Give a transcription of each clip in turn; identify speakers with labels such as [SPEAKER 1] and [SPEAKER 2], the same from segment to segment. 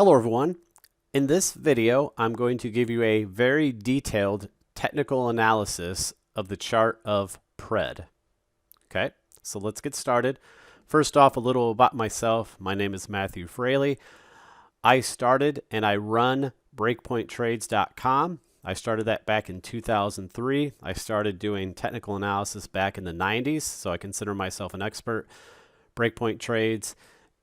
[SPEAKER 1] Hello everyone. In this video, I'm going to give you a very detailed technical analysis of the chart of PRED. Okay, so let's get started. First off, a little about myself. My name is Matthew Fraley. I started and I run BreakpointTrades.com. I started that back in 2003. I started doing technical analysis back in the 90s, so I consider myself an expert. Breakpoint Trades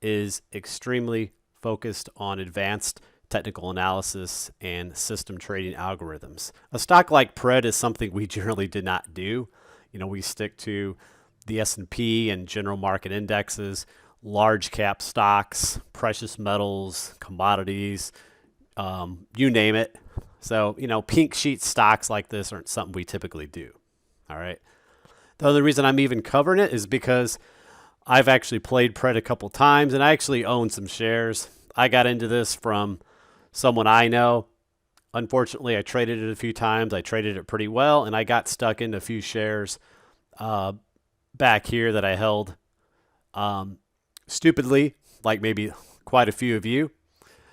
[SPEAKER 1] is extremely focused on advanced technical analysis and system trading algorithms. A stock like PRED is something we generally did not do. You know, we stick to the S&P and general market indexes, large cap stocks, precious metals, commodities, you name it. So, you know, pink sheet stocks like this aren't something we typically do. All right. The other reason I'm even covering it is because I've actually played PRED a couple times and I actually own some shares. I got into this from someone I know. Unfortunately, I traded it a few times. I traded it pretty well and I got stuck into a few shares back here that I held stupidly, like maybe quite a few of you,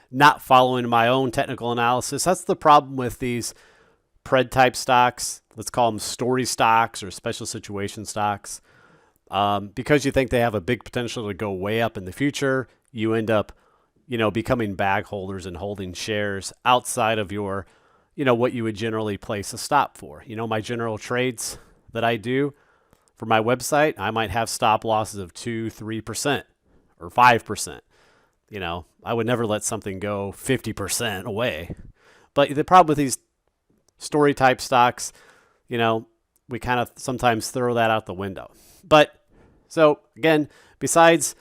[SPEAKER 1] not following my own technical analysis. That's the problem with these PRED type stocks. Let's call them story stocks or special situation stocks. Because you think they have a big potential to go way up in the future, you end up, you know, becoming bag holders and holding shares outside of your, you know, what you would generally place a stop for. You know, my general trades that I do for my website, I might have stop losses of 2, 3% or 5%. You know, I would never let something go 50% away. But the problem with these story type stocks, you know, we kind of sometimes throw that out the window. But so again, besides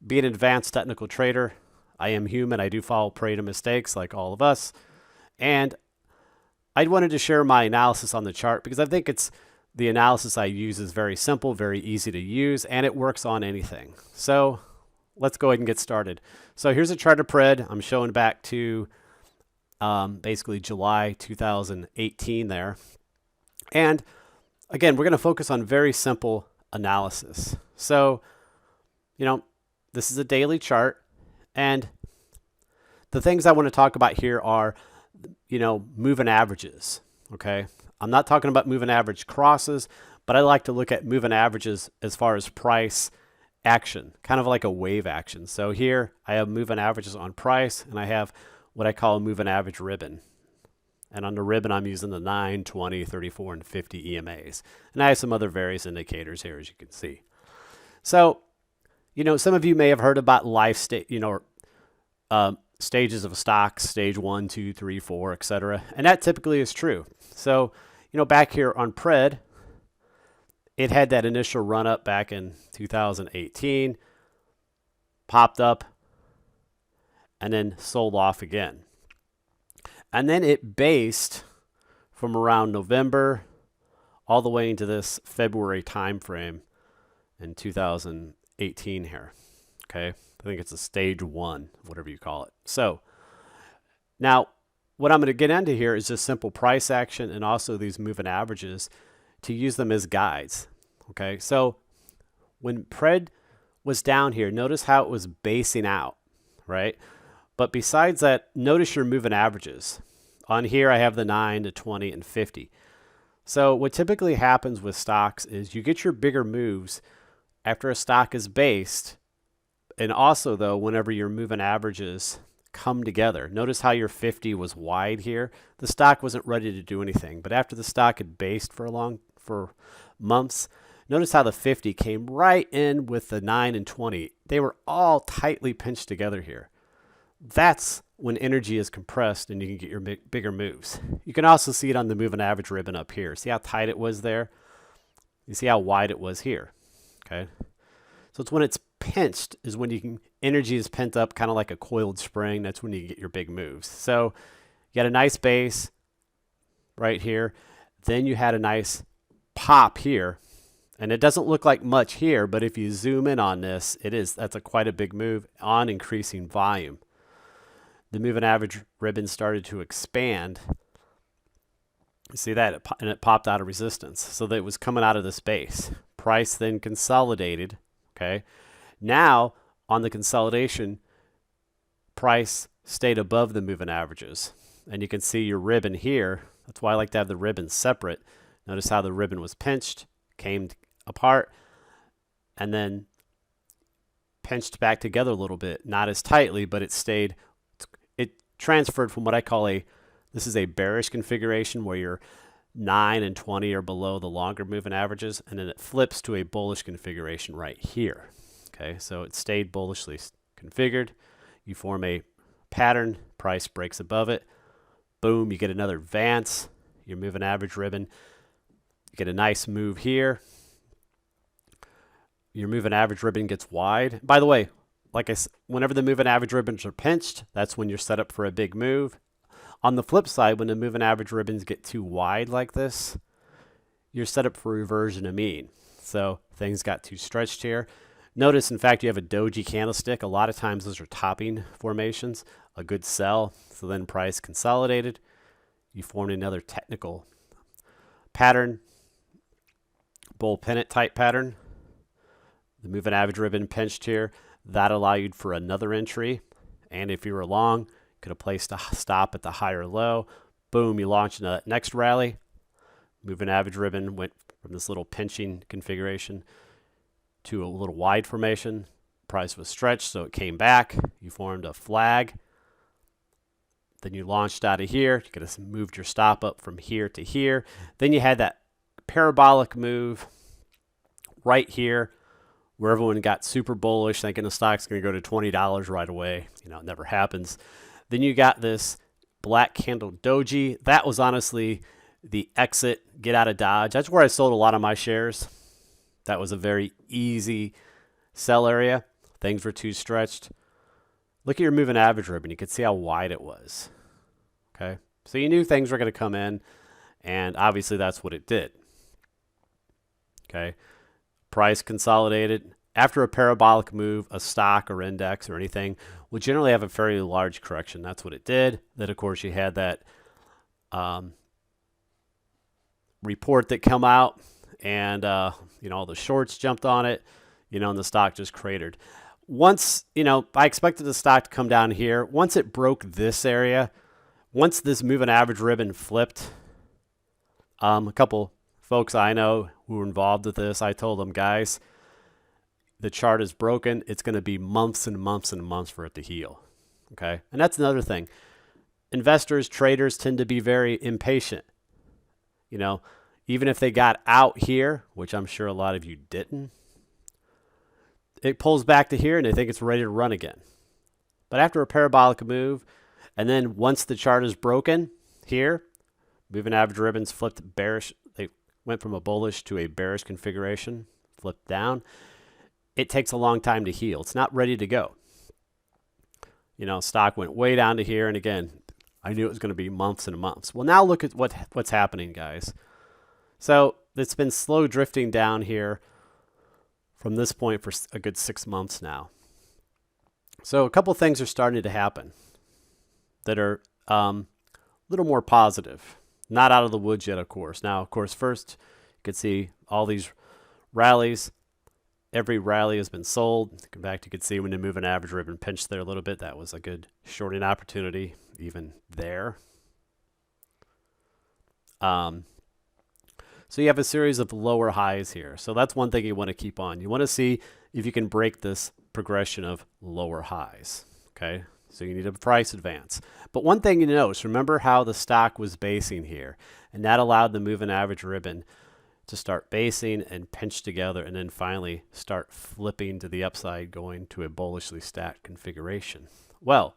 [SPEAKER 1] being an advanced technical trader, I am human. I do fall prey to mistakes like all of us. And I wanted to share my analysis on the chart because I think the analysis I use is very simple, very easy to use, and it works on anything. So let's go ahead and get started. So here's a chart of PRED. I'm showing back to basically July 2018 there. And again, we're going to focus on very simple analysis. So, you know, this is a daily chart. And the things I want to talk about here are, you know, moving averages. Okay. I'm not talking about moving average crosses, but I like to look at moving averages as far as price action, kind of like a wave action. So here I have moving averages on price and I have what I call a moving average ribbon. And on the ribbon, I'm using the 9, 20, 34, and 50 EMAs. And I have some other various indicators here, as you can see. So, you know, some of you may have heard about life state, you know, stages of stocks, stage 1, 2, 3, 4, etc. And that typically is true. So, you know, back here on PRED, it had that initial run up back in 2018, popped up, and then sold off again. And then it based from around November all the way into this February timeframe in 2018 here. Okay, I think it's a stage 1, whatever you call it. So now what I'm going to get into here is just simple price action and also these moving averages to use them as guides. Okay, so when PRED was down here, notice how it was basing out, right? But besides that, notice your moving averages. On here, I have the 9 to 20 and 50. So what typically happens with stocks is you get your bigger moves after a stock is based. And also, though, whenever your moving averages come together, notice how your 50 was wide here. The stock wasn't ready to do anything. But after the stock had based for months, notice how the 50 came right in with the 9 and 20. They were all tightly pinched together here. That's when energy is compressed and you can get your bigger moves. You can also see it on the moving average ribbon up here. See how tight it was there? You see how wide it was here. Okay. So it's when it's pinched is when energy is pent up, kind of like a coiled spring. That's when you get your big moves. So you got a nice base right here. Then you had a nice pop here. And it doesn't look like much here, but if you zoom in on this, that's quite a big move on increasing volume. The moving average ribbon started to expand. You see that? And it popped out of resistance. So that it was coming out of this base. Price then consolidated. Okay. Now, on the consolidation, price stayed above the moving averages. And you can see your ribbon here. That's why I like to have the ribbons separate. Notice how the ribbon was pinched, came apart, and then pinched back together a little bit. Not as tightly, but it stayed. It transferred from what I call this is a bearish configuration where your 9 and 20 are below the longer moving averages, and then it flips to a bullish configuration right here. Okay, so it stayed bullishly configured. You form a pattern, price breaks above it. Boom, you get another advance. Your moving average ribbon. You get a nice move here. Your moving average ribbon gets wide. By the way, like I said, whenever the moving average ribbons are pinched, that's when you're set up for a big move. On the flip side, when the moving average ribbons get too wide like this, you're set up for reversion to mean. So things got too stretched here. Notice, in fact, you have a doji candlestick. A lot of times those are topping formations, a good sell. So then price consolidated. You formed another technical pattern, bull pennant type pattern. The moving average ribbon pinched here. That allowed you for another entry. And if you were long, could have placed a stop at the higher low. Boom, you launched the next rally. Moving average ribbon went from this little pinching configuration to a little wide formation. Price was stretched, so it came back. You formed a flag. Then you launched out of here. You could have moved your stop up from here to here. Then you had that parabolic move right here where everyone got super bullish, thinking the stock's going to go to $20 right away. You know, it never happens. Then you got this black candle doji. That was honestly the exit, get out of Dodge. That's where I sold a lot of my shares. That was a very easy sell area. Things were too stretched. Look at your moving average ribbon. You could see how wide it was. Okay, so you knew things were going to come in, and obviously that's what it did. Okay, price consolidated. After a parabolic move, a stock or index or anything will generally have a fairly large correction. That's what it did. Then, of course, you had that report that come out, and all the shorts jumped on it, and the stock just cratered. Once, I expected the stock to come down here. Once it broke this area, once this moving average ribbon flipped, a couple folks I know who were involved with this, I told them, guys, the chart is broken. It's going to be months and months and months for it to heal. Okay, and that's another thing. Investors, traders tend to be very impatient. Even if they got out here, which I'm sure a lot of you didn't, it pulls back to here and they think it's ready to run again. But after a parabolic move, and then once the chart is broken here, moving average ribbons flipped bearish. They went from a bullish to a bearish configuration, flipped down. It takes a long time to heal. It's not ready to go. Stock went way down to here, and again, I knew it was going to be months and months. Well, now look at what's happening, guys. So it's been slow drifting down here from this point for a good 6 months now. So a couple things are starting to happen that are a little more positive. Not out of the woods yet, of course. Now, of course, first you can see all these rallies. Every rally has been sold. In fact, you could see when the moving average ribbon pinched there a little bit. That was a good shorting opportunity, even there. So you have a series of lower highs here. So that's one thing you want to keep on. You want to see if you can break this progression of lower highs. Okay, so you need a price advance. But one thing you notice, remember how the stock was basing here, and that allowed the moving average ribbon to start basing and pinch together and then finally start flipping to the upside, going to a bullishly stacked configuration. Well,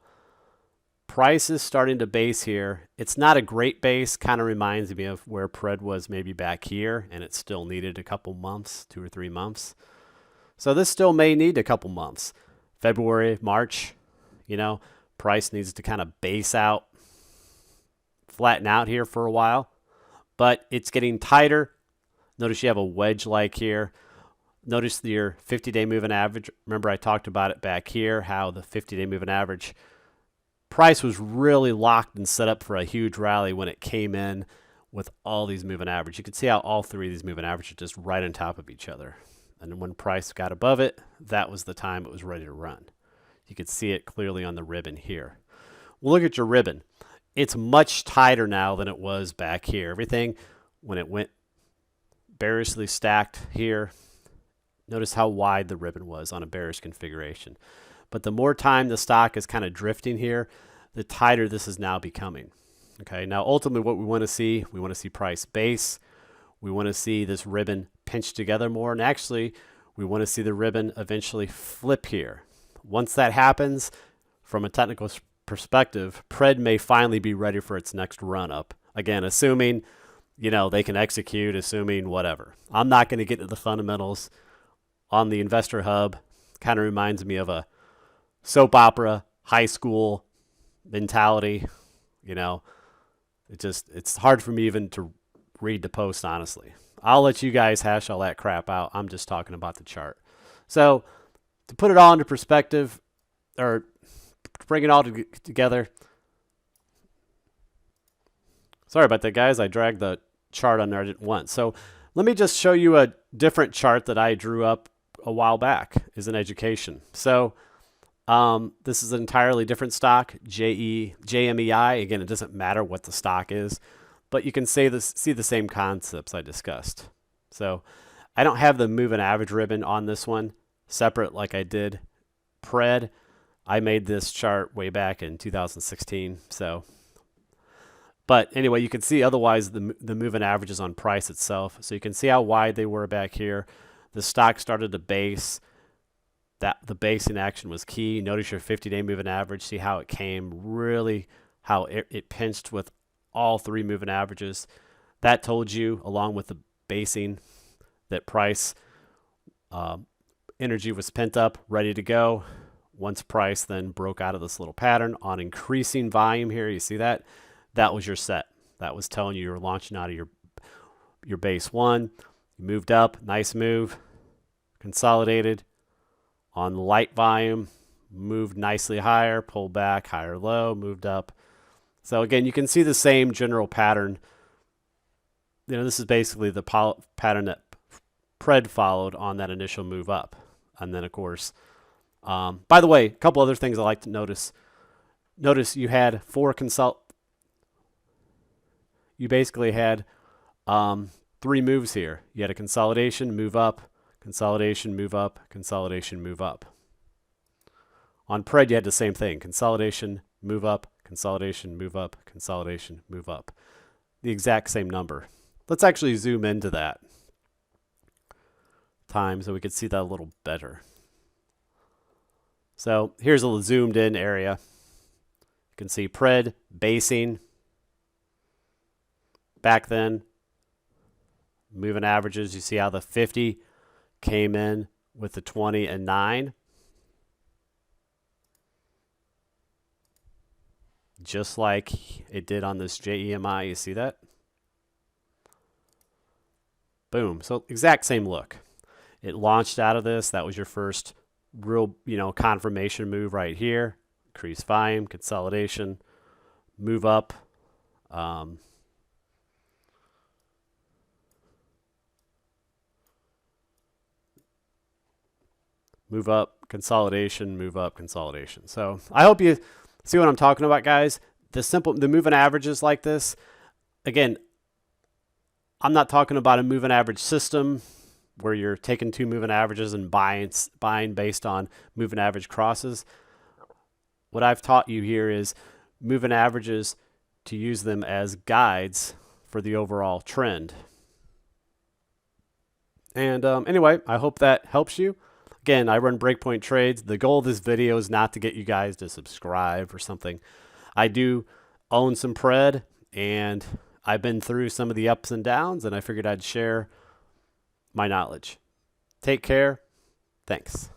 [SPEAKER 1] price is starting to base here. It's not a great base. Kind of reminds me of where Pred was maybe back here, and it still needed a couple months, 2 or 3 months. So this still may need a couple months. February, March, price needs to kind of base out, flatten out here for a while, but it's getting tighter. Notice you have a wedge like here. Notice your 50-day moving average. Remember I talked about it back here, how the 50-day moving average price was really locked and set up for a huge rally when it came in with all these moving averages. You can see how all three of these moving averages are just right on top of each other. And when price got above it, that was the time it was ready to run. You can see it clearly on the ribbon here. Well, look at your ribbon. It's much tighter now than it was back here. Everything, when it went bearishly stacked here, notice how wide the ribbon was on a bearish configuration. But the more time the stock is kind of drifting here, the tighter this is now becoming. Okay, now ultimately what we want to see price base. We want to see this ribbon pinch together more. And actually, we want to see the ribbon eventually flip here. Once that happens, from a technical perspective, Pred may finally be ready for its next run up. Again, assuming, they can execute, assuming whatever. I'm not going to get into the fundamentals on the Investor Hub. Kind of reminds me of a soap opera, high school mentality. It's hard for me even to read the post, honestly. I'll let you guys hash all that crap out. I'm just talking about the chart. So to put it all into perspective, or bring it all together. Sorry about that, guys. I dragged the chart on there I didn't want. So let me just show you a different chart that I drew up a while back as an education. So this is an entirely different stock, JMEI. Again, it doesn't matter what the stock is, but you can see the same concepts I discussed. So I don't have the moving average ribbon on this one separate like I did Pred. I made this chart way back in 2016. But anyway, you can see otherwise the moving averages on price itself. So you can see how wide they were back here. The stock started to base. The basing action was key. Notice your 50-day moving average. See how it came, really how it pinched with all three moving averages. That told you, along with the basing, that price energy was pent up, ready to go. Once price then broke out of this little pattern on increasing volume here, you see that? That was your set. That was telling you were launching out of your base one. You moved up, nice move, consolidated on light volume, moved nicely higher, pulled back, higher low, moved up. So again, you can see the same general pattern. This is basically the pattern that Pred followed on that initial move up. And then of course, by the way, a couple other things I like to notice. Notice you had you basically had three moves here. You had a consolidation, move up, consolidation, move up, consolidation, move up. On Pred, you had the same thing. Consolidation, move up, consolidation, move up, consolidation, move up. The exact same number. Let's actually zoom into that time so we could see that a little better. So here's a zoomed in area. You can see Pred basing. Back then, moving averages, you see how the 50 came in with the 20 and 9. Just like it did on this JEMI, you see that? Boom. So exact same look. It launched out of this. That was your first real, confirmation move right here. Increase volume, consolidation, move up. Move up, consolidation, move up, consolidation. So I hope you see what I'm talking about, guys. The moving averages like this, again, I'm not talking about a moving average system where you're taking two moving averages and buying based on moving average crosses. What I've taught you here is moving averages to use them as guides for the overall trend. And anyway, I hope that helps you. Again, I run Breakpoint trades. The goal of this video is not to get you guys to subscribe or something. I do own some Pred, and I've been through some of the ups and downs, and I figured I'd share my knowledge. Take care. Thanks.